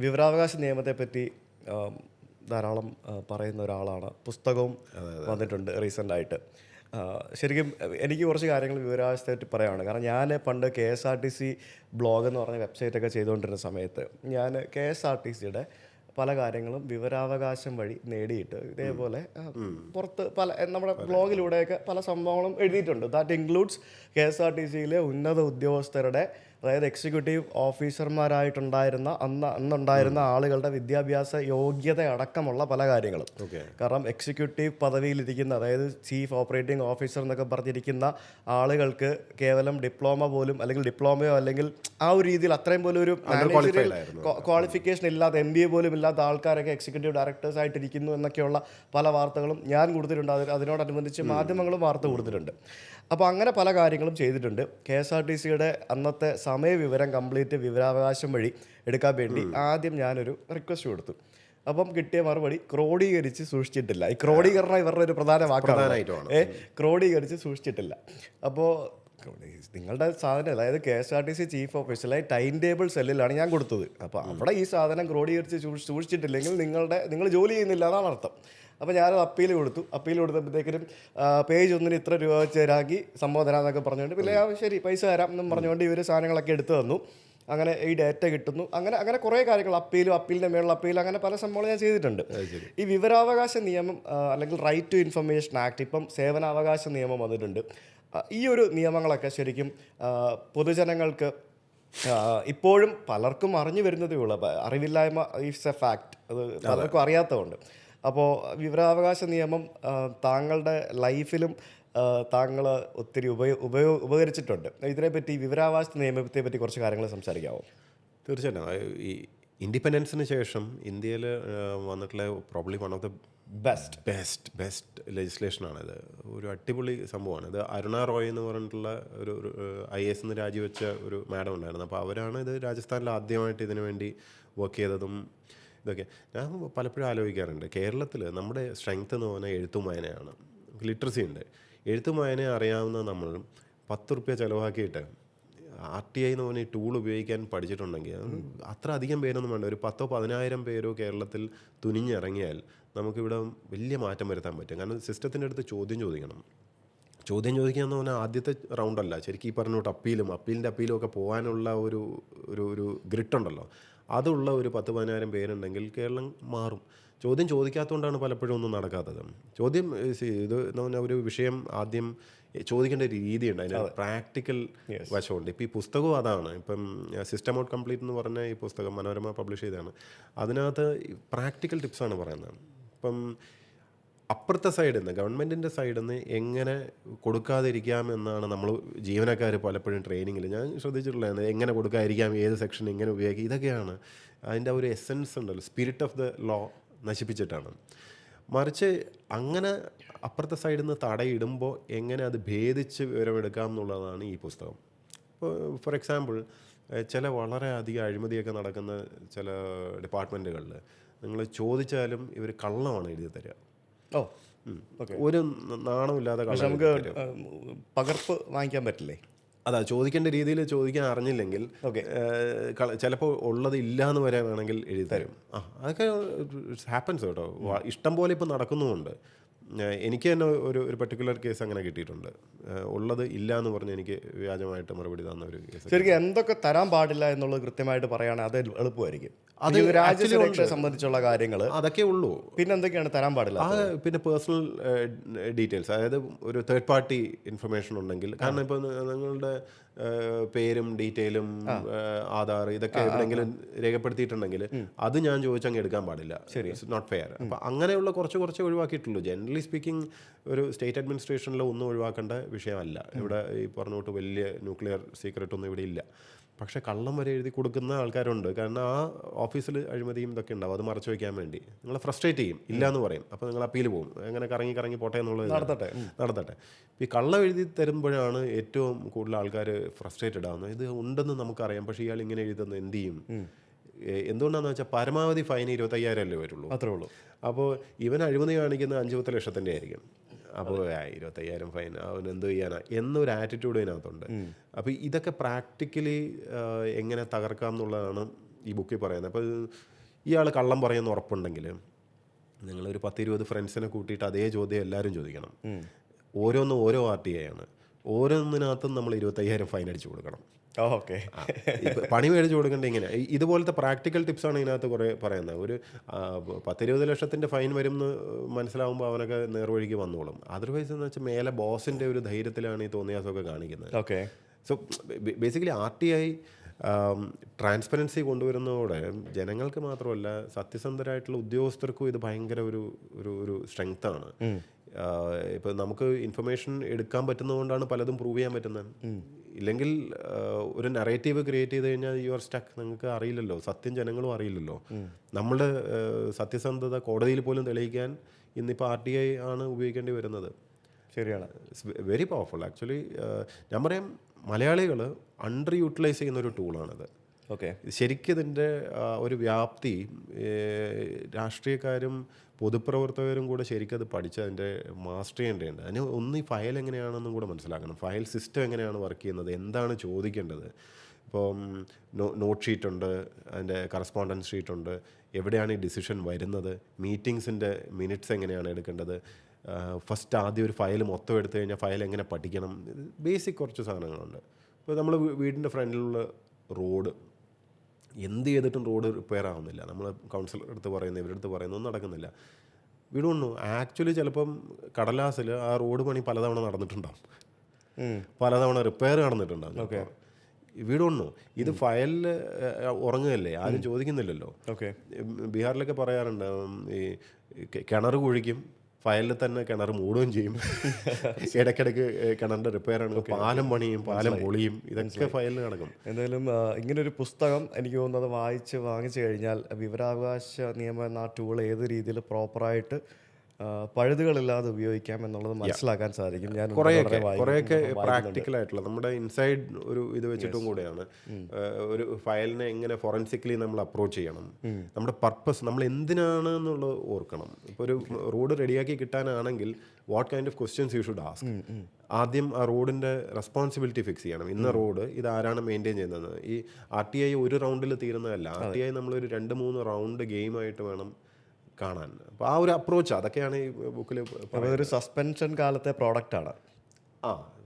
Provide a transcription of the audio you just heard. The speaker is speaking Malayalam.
വിവരാവകാശ നിയമത്തെപ്പറ്റി ധാരാളം പറയുന്ന ഒരാളാണ്. പുസ്തകവും വന്നിട്ടുണ്ട് റീസെൻ്റായിട്ട്. ശരിക്കും എനിക്ക് കുറച്ച് കാര്യങ്ങൾ വിവരാവകാശത്തെ പറ്റി പറയുകയാണ്. കാരണം ഞാൻ പണ്ട് KSRTC ബ്ലോഗ് എന്ന് പറഞ്ഞ വെബ്സൈറ്റൊക്കെ ചെയ്തുകൊണ്ടിരുന്ന സമയത്ത് ഞാൻ KSRTCയുടെ പല കാര്യങ്ങളും വിവരാവകാശം വഴി നേടിയിട്ട് ഇതേപോലെ പുറത്ത് പല നമ്മുടെ ബ്ലോഗിലൂടെയൊക്കെ പല സംഭവങ്ങളും എഴുതിയിട്ടുണ്ട്. ദാറ്റ് ഇൻക്ലൂഡ്സ് KSRTCയിലെ ഉന്നത ഉദ്യോഗസ്ഥരുടെ, അതായത് എക്സിക്യൂട്ടീവ് ഓഫീസർമാരായിട്ടുണ്ടായിരുന്ന അന്നുണ്ടായിരുന്ന ആളുകളുടെ വിദ്യാഭ്യാസ യോഗ്യത അടക്കമുള്ള പല കാര്യങ്ങളും. കാരണം എക്സിക്യൂട്ടീവ് പദവിയിലിരിക്കുന്ന, അതായത് ചീഫ് ഓപ്പറേറ്റിംഗ് ഓഫീസർ എന്നൊക്കെ പറഞ്ഞിരിക്കുന്ന ആളുകൾക്ക് കേവലം ഡിപ്ലോമ പോലും, അല്ലെങ്കിൽ ഡിപ്ലോമയോ അല്ലെങ്കിൽ ആ ഒരു രീതിയിൽ അത്രയും പോലും ഒരു മാനേജറിയൽ ക്വാളിഫിക്കേഷൻ ഇല്ലാത്ത MBA പോലും ഇല്ലാത്ത ആൾക്കാരൊക്കെ എക്സിക്യൂട്ടീവ് ഡയറക്ടേഴ്സ് ആയിട്ടിരിക്കുന്നു എന്നൊക്കെയുള്ള പല വാർത്തകളും ഞാൻ കൊടുത്തിട്ടുണ്ട്. അതിനോടനുബന്ധിച്ച് മാധ്യമങ്ങളും വാർത്ത കൊടുത്തിട്ടുണ്ട്. അപ്പോൾ അങ്ങനെ പല കാര്യങ്ങളും ചെയ്തിട്ടുണ്ട്. KSRTCയുടെ അന്നത്തെ സമയവിവരം കംപ്ലീറ്റ് വിവരാവകാശം വഴി എടുക്കാൻ വേണ്ടി ആദ്യം ഞാനൊരു റിക്വസ്റ്റ് കൊടുത്തു. അപ്പം കിട്ടിയ മറുപടി ക്രോഡീകരിച്ച് സൂക്ഷിച്ചിട്ടില്ല. ഈ ക്രോഡീകരണം ഇവരുടെ ഒരു പ്രധാന വാക്കാണ്. ക്രോഡീകരിച്ച് സൂക്ഷിച്ചിട്ടില്ല. അപ്പോൾ നിങ്ങളുടെ സാധനം, അതായത് KSRTC ചീഫ് ഓഫീസറിലെ ടൈം ടേബിൾ സെല്ലിലാണ് ഞാൻ കൊടുത്തത്. അപ്പോൾ അവിടെ ഈ സാധനം ക്രോഡീകരിച്ച് സൂക്ഷിച്ചിട്ടില്ലെങ്കിൽ നിങ്ങൾ ജോലി ചെയ്യുന്നില്ല എന്നാണ് അർത്ഥം. അപ്പോൾ ഞാനത് അപ്പീൽ കൊടുത്തപ്പോഴത്തേക്കിനും പേജ് 1 ഇത്ര രൂപ വെച്ച് തരാക്കി സംബോധന എന്നൊക്കെ പറഞ്ഞുകൊണ്ട്, പിന്നെ ശരി പൈസ തരാം എന്നും പറഞ്ഞുകൊണ്ട് ഇവർ സാധനങ്ങളൊക്കെ എടുത്തു തന്നു. അങ്ങനെ ഈ ഡേറ്റ കിട്ടുന്നു. അങ്ങനെ കുറേ കാര്യങ്ങൾ, അപ്പീലിൻ്റെ മേളിൽ അപ്പീൽ, അങ്ങനെ പല സംഭവങ്ങൾ ഞാൻ ചെയ്തിട്ടുണ്ട്. ഈ വിവരാവകാശ നിയമം അല്ലെങ്കിൽ റൈറ്റ് ടു ഇൻഫർമേഷൻ ആക്ട്, ഇപ്പം സേവനാവകാശ നിയമം വന്നിട്ടുണ്ട്. ഈ ഒരു നിയമങ്ങളൊക്കെ ശരിക്കും പൊതുജനങ്ങൾക്ക് ഇപ്പോഴും പലർക്കും അറിഞ്ഞു വരുന്നതേ ഉള്ളൂ. അറിവില്ലായ്മ ഈസ് എ ഫാക്ട്, അത് പലർക്കും അറിയാത്തതുകൊണ്ട്. അപ്പോൾ വിവരാവകാശ നിയമം താങ്കളുടെ ലൈഫിലും താങ്കൾ ഒത്തിരി ഉപകരിച്ചിട്ടുണ്ട്. ഇതിനെപ്പറ്റി, വിവരാവകാശ നിയമത്തെ പറ്റി കുറച്ച് കാര്യങ്ങൾ സംസാരിക്കാമോ? തീർച്ചയായിട്ടും. ഈ ഇൻഡിപെൻഡൻസിന് ശേഷം ഇന്ത്യയിൽ വന്നിട്ടുള്ള probably one of the best ലെജിസ്ലേഷനാണിത്. ഒരു അടിപൊളി സംഭവമാണ് ഇത്. അരുണ റോയ് എന്ന് പറഞ്ഞിട്ടുള്ള ഒരു IAS നിന്ന് രാജിവെച്ച ഒരു മാഡം ഉണ്ടായിരുന്നു. അപ്പോൾ അവരാണ് ഇത് രാജസ്ഥാനിൽ ആദ്യമായിട്ട് ഇതിനു വേണ്ടി വർക്ക് ചെയ്തതും ഇതൊക്കെ. ഞാൻ പലപ്പോഴും ആലോചിക്കാറുണ്ട്, കേരളത്തിൽ നമ്മുടെ സ്ട്രെങ്ത് എന്ന് പറഞ്ഞാൽ എഴുത്തും വായനയാണ്. ലിറ്ററസി ഉണ്ട്. എഴുത്തും വായന അറിയാവുന്ന നമ്മൾ 10 റുപ്യ ചിലവാക്കിയിട്ട് RTI എന്ന് പറഞ്ഞ ഈ ടൂൾ ഉപയോഗിക്കാൻ പഠിച്ചിട്ടുണ്ടെങ്കിൽ അത്ര അധികം പേരൊന്നും വേണ്ട. ഒരു 10,000-15,000 പേരോ കേരളത്തിൽ തുനിഞ്ഞിറങ്ങിയാൽ നമുക്കിവിടെ വലിയ മാറ്റം വരുത്താൻ പറ്റും. കാരണം സിസ്റ്റത്തിൻ്റെ അടുത്ത് ചോദ്യം ചോദിക്കുക എന്ന് പറഞ്ഞാൽ ആദ്യത്തെ റൗണ്ടല്ല. ശരിക്കും ഈ പറഞ്ഞോട്ട് അപ്പീലിൻ്റെ അപ്പീലും ഒക്കെ പോകാനുള്ള ഒരു ഗ്രിട്ടുണ്ടല്ലോ, അതുള്ള ഒരു 10,000-15,000 പേരുണ്ടെങ്കിൽ കേരളം മാറും. ചോദ്യം ചോദിക്കാത്തതുകൊണ്ടാണ് പലപ്പോഴും ഒന്നും നടക്കാത്തത്. ചോദ്യം ഇത് എന്ന് പറഞ്ഞാൽ ഒരു വിഷയം ആദ്യം ചോദിക്കേണ്ട രീതിയുണ്ട്, അതിന് പ്രാക്ടിക്കൽ വശമുണ്ട്. ഇപ്പോൾ ഈ പുസ്തകവും അതാണ്. ഇപ്പം സിസ്റ്റം ഔട്ട് കംപ്ലീറ്റ് എന്ന് പറഞ്ഞ ഈ പുസ്തകം മനോരമ പബ്ലിഷ് ചെയ്തതാണ്. അതിനകത്ത് പ്രാക്ടിക്കൽ ടിപ്സാണ് പറയുന്നത്. ഇപ്പം അപ്പുറത്തെ സൈഡിൽ നിന്ന്, ഗവൺമെൻറ്റിൻ്റെ സൈഡിൽ നിന്ന് എങ്ങനെ കൊടുക്കാതിരിക്കാം എന്നാണ് നമ്മൾ ജീവനക്കാർ പലപ്പോഴും ട്രെയിനിങ്ങിൽ ഞാൻ ശ്രദ്ധിച്ചിട്ടുള്ളത്. എങ്ങനെ കൊടുക്കാതിരിക്കാം, ഏത് സെക്ഷൻ എങ്ങനെ ഉപയോഗിക്കാം, ഇതൊക്കെയാണ് അതിൻ്റെ ഒരു എസെൻസ് ഉണ്ടല്ലോ, സ്പിരിറ്റ് ഓഫ് ദ ലോ നശിപ്പിച്ചിട്ടാണ്. മറിച്ച് അങ്ങനെ അപ്പുറത്തെ സൈഡിൽ നിന്ന് തടയിടുമ്പോൾ എങ്ങനെ അത് ഭേദിച്ച് വിവരമെടുക്കാം എന്നുള്ളതാണ് ഈ പുസ്തകം. ഇപ്പോൾ ഫോർ എക്സാമ്പിൾ, ചില വളരെ അധികം അഴിമതിയൊക്കെ നടക്കുന്ന ചില ഡിപ്പാർട്ട്മെൻറ്റുകളിൽ നിങ്ങൾ ചോദിച്ചാലും ഇവർ കള്ളമാണ് എഴുതി തരിക. ഒരു നാണമില്ലാതെ നമുക്ക് പകർപ്പ് വാങ്ങിക്കാൻ പറ്റില്ലേ? അതാ, ചോദിക്കേണ്ട രീതിയിൽ ചോദിക്കാൻ അറിഞ്ഞില്ലെങ്കിൽ ചിലപ്പോൾ ഉള്ളത് ഇല്ല എന്ന് വരെ വേണമെങ്കിൽ എഴുതി തരും. അതൊക്കെ ഹാപ്പൻസ് കേട്ടോ, ഇഷ്ടം പോലെ ഇപ്പോൾ നടക്കുന്നുമുണ്ട്. എനിക്ക് തന്നെ ഒരു പർട്ടിക്കുലർ കേസ് അങ്ങനെ കിട്ടിയിട്ടുണ്ട്. ഉള്ളത് ഇല്ല എന്ന് പറഞ്ഞ് എനിക്ക് വ്യാജമായിട്ട് മറുപടി തന്ന ഒരു കേസ്. ശരിക്കും എന്തൊക്കെ തരാൻ പാടില്ല എന്നുള്ളത് കൃത്യമായിട്ട് പറയുകയാണെങ്കിൽ അത് എളുപ്പമായിരിക്കും. അത് രാജ്യസുരക്ഷയെ സംബന്ധിച്ചുള്ള കാര്യങ്ങൾ അതൊക്കെ ഉള്ളൂ. പിന്നെ എന്തൊക്കെയാണ് തരാൻ പാടില്ല? പിന്നെ പേഴ്സണൽ ഡീറ്റെയിൽസ്, അതായത് ഒരു തേർഡ് പാർട്ടി ഇൻഫർമേഷൻ ഉണ്ടെങ്കിൽ, കാരണം ഇപ്പോൾ നിങ്ങളുടെ പേരും ഡീറ്റെയിലും ആധാർ ഇതൊക്കെ എവിടെയെങ്കിലും രേഖപ്പെടുത്തിയിട്ടുണ്ടെങ്കിൽ അത് ഞാൻ ചോദിച്ചങ്ങ് എടുക്കാൻ പാടില്ല. ശരി, ഇറ്റ്സ് നോട്ട് ഫെയർ. അപ്പം അങ്ങനെയുള്ള കുറച്ച് ഒഴിവാക്കിയിട്ടുള്ളൂ. ജനറലി സ്പീക്കിംഗ് ഒരു സ്റ്റേറ്റ് അഡ്മിനിസ്ട്രേഷനിൽ ഒന്നും ഒഴിവാക്കേണ്ട വിഷയമല്ല. ഇവിടെ ഈ പറഞ്ഞോട്ട് വലിയ ന്യൂക്ലിയർ സീക്രറ്റ് ഒന്നും ഇവിടെ ഇല്ല. പക്ഷേ കള്ളം വരെ എഴുതി കൊടുക്കുന്ന ആൾക്കാരുണ്ട്. കാരണം ആ ഓഫീസിൽ അഴിമതിയും ഇതൊക്കെ ഉണ്ടാവും. അത് മറച്ചു വയ്ക്കാൻ വേണ്ടി നിങ്ങളെ ഫ്രസ്ട്രേറ്റ് ചെയ്യും, ഇല്ല എന്ന് പറയും. അപ്പോൾ നിങ്ങൾ അപ്പീൽ പോകും. അങ്ങനെ കറങ്ങി പോട്ടെ എന്നുള്ളത് നടത്തട്ടെ. ഈ കള്ളം എഴുതി തരുമ്പോഴാണ് ഏറ്റവും കൂടുതൽ ആൾക്കാർ ഫ്രസ്ട്രേറ്റഡ് ആവുന്നത്. ഇത് ഉണ്ടെന്ന് നമുക്കറിയാം, പക്ഷേ ഇയാൾ ഇങ്ങനെ എഴുതുന്നത് എന്ത് ചെയ്യും? എന്തുകൊണ്ടാണെന്ന് വെച്ചാൽ പരമാവധി ഫൈൻ 25,000 വരുള്ളൂ, അത്രേ ഉള്ളൂ. അപ്പോൾ ഇവൻ അഴിമതി കാണിക്കുന്ന 5-10 ലക്ഷത്തിൻ്റെ ആയിരിക്കും. അപ്പോൾ 25,000 ഫൈൻ, അവൻ എന്ത് ചെയ്യാനാ എന്നൊരു ആറ്റിറ്റ്യൂഡ് ഇതിനകത്തുണ്ട്. അപ്പോൾ ഇതൊക്കെ പ്രാക്ടിക്കലി എങ്ങനെ തകർക്കാം എന്നുള്ളതാണ് ഈ ബുക്കിൽ പറയുന്നത്. അപ്പോൾ ഇയാൾ കള്ളം പറയുമെന്ന് ഉറപ്പുണ്ടെങ്കിൽ നിങ്ങളൊരു 10-20 ഫ്രണ്ട്സിനെ കൂട്ടിയിട്ട് അതേ ചോദ്യം എല്ലാവരും ചോദിക്കണം. ഓരോന്നും ഓരോ RTI ആണ്. ഓരോന്നിനകത്തും നമ്മൾ 25,000 ഫൈൻ അടിച്ചു കൊടുക്കണം. ഓക്കെ. പണി മേടിച്ച് കൊടുക്കേണ്ട ഇങ്ങനെ ഇതുപോലത്തെ പ്രാക്ടിക്കൽ ടിപ്സാണ് ഇതിനകത്ത് കുറേ പറയുന്നത്. ഒരു 10-20 ലക്ഷത്തിൻ്റെ ഫൈൻ വരും എന്ന് മനസ്സിലാവുമ്പോൾ അവനൊക്കെ നേർവഴിക്ക് വന്നോളും. അതർവൈസ് എന്ന് വെച്ചാൽ മേലെ ബോസിൻ്റെ ഒരു ധൈര്യത്തിലാണ് ഈ തോന്നിയാസമൊക്കെ കാണിക്കുന്നത്. Okay. So basically RTI transparency കൊണ്ടുവരുന്നതോടെ ജനങ്ങൾക്ക് മാത്രമല്ല സത്യസന്ധരായിട്ടുള്ള ഉദ്യോഗസ്ഥർക്കും ഇത് ഭയങ്കര ഒരു ഒരു ഒരു സ്ട്രെങ്ത്താണ്. ഇപ്പോൾ നമുക്ക് ഇൻഫർമേഷൻ എടുക്കാൻ പറ്റുന്നതുകൊണ്ടാണ് പലതും പ്രൂവ് ചെയ്യാൻ പറ്റുന്നത്. ഇല്ലെങ്കിൽ ഒരു നറേറ്റീവ് ക്രിയേറ്റ് ചെയ്ത് കഴിഞ്ഞാൽ യു ആർ സ്റ്റക്ക്. നിങ്ങൾക്ക് അറിയില്ലല്ലോ, സത്യം ജനങ്ങളും അറിയില്ലല്ലോ. നമ്മളുടെ സത്യസന്ധത കോടതിയിൽ പോലും തെളിയിക്കാൻ ഇന്നിപ്പോൾ RTI ആണ് ഉപയോഗിക്കേണ്ടി വരുന്നത്. ശരിയാണ്. Very powerful actually. ഞാൻ പറയാം, മലയാളികൾ അണ്ടർ യൂട്ടിലൈസ് ചെയ്യുന്നൊരു ടൂളാണിത്. ഓക്കെ. ശരിക്കും ഇതിൻ്റെ ഒരു വ്യാപ്തി രാഷ്ട്രീയക്കാരും പൊതുപ്രവർത്തകരും കൂടെ ശരിക്കും അത് പഠിച്ച് അതിൻ്റെ മാസ്റ്റർ ചെയ്യേണ്ടതുണ്ട്. അതിന് ഒന്ന് ഈ ഫയൽ എങ്ങനെയാണെന്നും കൂടെ മനസ്സിലാക്കണം. ഫയൽ സിസ്റ്റം എങ്ങനെയാണ് വർക്ക് ചെയ്യുന്നത്, എന്താണ് ചോദിക്കേണ്ടത്. ഇപ്പം നോട്ട് ഷീറ്റുണ്ട്, അതിൻ്റെ കറസ്പോണ്ടൻസ് ഷീറ്റുണ്ട്, എവിടെയാണ് ഈ ഡിസിഷൻ വരുന്നത്, മീറ്റിങ്സിൻ്റെ മിനിറ്റ്സ് എങ്ങനെയാണ് എടുക്കേണ്ടത്, ഫസ്റ്റ് ആദ്യം ഒരു ഫയൽ മൊത്തം എടുത്തു കഴിഞ്ഞാൽ ഫയൽ എങ്ങനെ പഠിക്കണം, ബേസിക് കുറച്ച് സാധനങ്ങളുണ്ട്. ഇപ്പോൾ നമ്മൾ വീടിൻ്റെ ഫ്രണ്ടിലുള്ള റോഡ് എന്ത് ചെയ്തിട്ടും റോഡ് റിപ്പയർ ആവുന്നില്ല. നമ്മൾ കൗൺസിലർ അടുത്ത് പറയുന്നത്, ഇവരുടെ അടുത്ത് പറയുന്നത് ഒന്നും നടക്കുന്നില്ല. വീടുകൊണ്ടു ആക്ച്വലി ചിലപ്പം കടലാസിൽ ആ റോഡ് പണി പലതവണ നടന്നിട്ടുണ്ടാവും, പലതവണ റിപ്പയർ നടന്നിട്ടുണ്ടാവും. ഓക്കെ. വീടുകൊണ്ടു ഇത് ഫയലിൽ ഉറങ്ങുകയല്ലേ, ആരും ചോദിക്കുന്നില്ലല്ലോ. ഓക്കെ. ബീഹാറിലൊക്കെ പറയാറുണ്ട്, ഈ കിണർ കുഴിക്കും, ഫയലിൽ തന്നെ കിണർ മൂടുകയും ചെയ്യും, ഇടയ്ക്കിടയ്ക്ക് കിണറിൻ്റെ റിപ്പയർ ആണ്, പാലം പണിയും പാലം പൊളിയും, ഇതൊക്കെ ഫയലിൽ കിടക്കും. എന്തായാലും ഇങ്ങനൊരു പുസ്തകം എനിക്ക് തോന്നുന്നത് വാങ്ങിച്ചു കഴിഞ്ഞാൽ വിവരാവകാശ നിയമം എന്ന ആ ടൂൾ ഏത് രീതിയിൽ പ്രോപ്പറായിട്ട് പഴുതുകളില്ലാതെ ഉപയോഗിക്കാം എന്നുള്ളത് മനസ്സിലാക്കാൻ സാധിക്കും. ഞാൻ കുറേയൊക്കെ പ്രാക്ടിക്കൽ ആയിട്ടുള്ള നമ്മുടെ ഇൻസൈഡ് ഒരു ഇത് വെച്ചിട്ടും കൂടെയാണ് ഒരു ഫയലിനെ എങ്ങനെ ഫോറൻസിക്കലി നമ്മൾ അപ്രോച്ച് ചെയ്യണം, നമ്മുടെ പർപ്പസ് നമ്മൾ എന്തിനാണ് എന്നുള്ളത് ഓർക്കണം. ഇപ്പോൾ ഒരു റോഡ് റെഡിയാക്കി കിട്ടാനാണെങ്കിൽ what kind of questions you should ask. ആദ്യം ആ റോഡിൻ്റെ റെസ്പോൺസിബിലിറ്റി ഫിക്സ് ചെയ്യണം. ഇന്ന റോഡ് ഇത് ആരാണ് മെയിൻറ്റെയിൻ ചെയ്യുന്നത്. ഈ RTI ഒരു റൗണ്ടിൽ തീരുന്നതല്ല. RTI നമ്മളൊരു 2-3 റൗണ്ട് ഗെയിമായിട്ട് വേണം കാണാൻ. അപ്പോൾ ആ ഒരു അപ്രോച്ച് അതൊക്കെയാണ് ഈ ബുക്കിൽ. ഒരു സസ്പെൻഷൻ കാലത്തെ പ്രോഡക്റ്റാണ്.